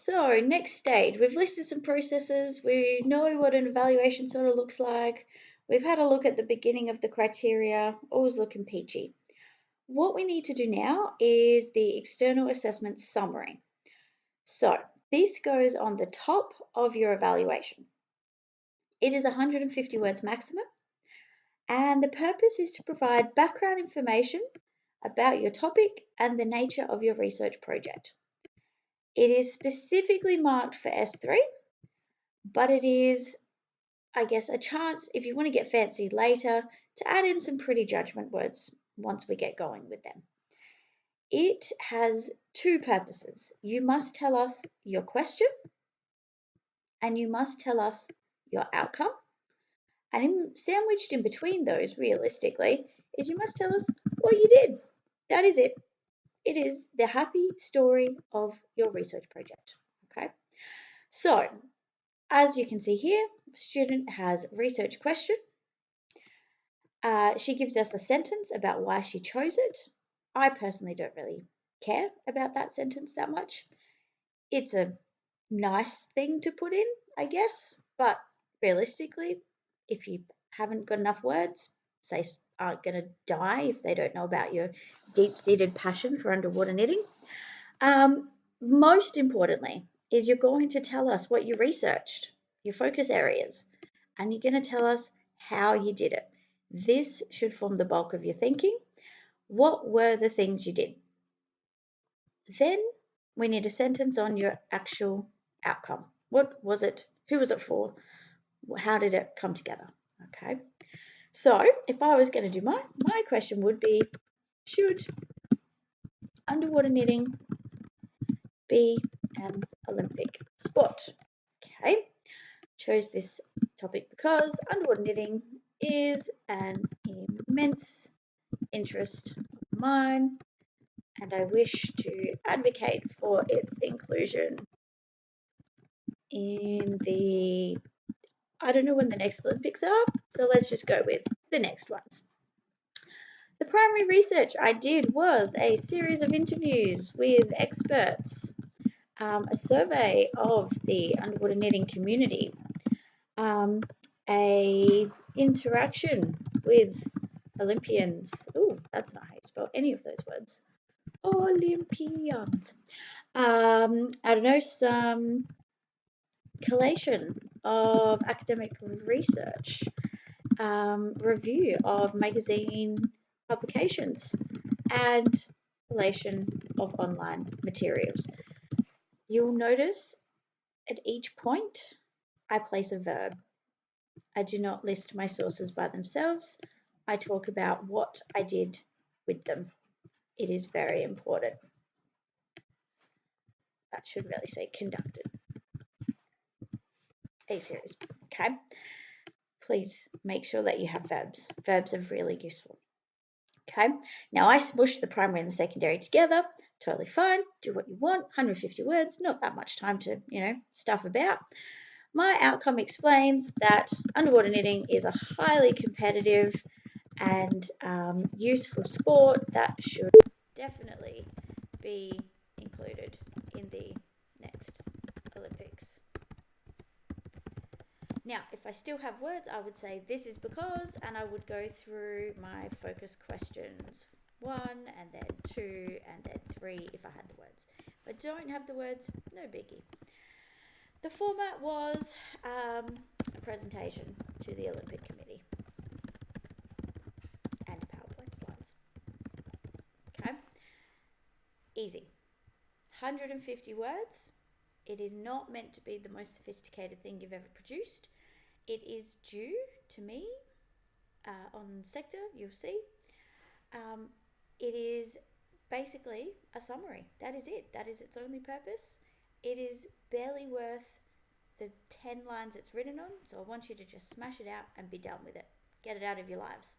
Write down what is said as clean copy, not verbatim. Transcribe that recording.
so next stage, we've listed some processes. We know what an evaluation sort of looks like. We've had a look at the beginning of the criteria, always looking peachy. What we need to do now is the external assessment summary. So this goes on the top of your evaluation. It is 150 words maximum, and the purpose is to provide background information about your topic and the nature of your research project. It is specifically marked for S3, but it is, I guess, a chance if you want to get fancy later to add in some pretty judgment words once we get going with them. It has two purposes. You must tell us your question and you must tell us your outcome. And sandwiched in between those, realistically, is you must tell us what you did. That is it. It is the happy story of your research project. Okay. So, as you can see here, student has research question. She gives us a sentence about why she chose it. I personally don't really care about that sentence that much. It's a nice thing to put in, I guess, but realistically, if you haven't got enough words, say are going to die if they don't know about your deep-seated passion for underwater knitting. Most importantly, is you're going to tell us what you researched, your focus areas, and you're going to tell us how you did it. This should form the bulk of your thinking. What were the things you did? Then we need a sentence on your actual outcome. What was it? Who was it for? How did it come together? Okay. So if I was going to do my question would be, should underwater knitting be an Olympic sport? Okay. Chose this topic because underwater knitting is an immense interest of mine and I wish to advocate for its inclusion in the, I don't know when the next Olympics are, so let's just go with the next ones. The primary research I did was a series of interviews with experts, a survey of the underwater knitting community, a interaction with Olympians. Oh, that's not how you spell any of those words. Olympians. I don't know, some collation of academic research, review of magazine publications, and collation of online materials. You'll notice at each point I place a verb. I do not list my sources by themselves. I talk about what I did with them. It is very important. That should really say conducted a series. Okay. Please make sure that you have verbs. Verbs are really useful. Okay. Now I smushed the primary and the secondary together. Totally fine. Do what you want. 150 words. Not that much time to, stuff about. My outcome explains that underwater knitting is a highly competitive and useful sport that should definitely be included in the next Olympics. Now, if I still have words, I would say this is because, and I would go through my focus questions 1 and then 2 and then 3 if I had the words. If I don't have the words, no biggie. The format was a presentation to the Olympic Committee and PowerPoint slides. Okay, easy. 150 words. It is not meant to be the most sophisticated thing you've ever produced. It is due to me on Sector, you'll see. It is basically a summary. That is it. That is its only purpose. It is barely worth the 10 lines it's written on, so I want you to just smash it out and be done with it. Get it out of your lives.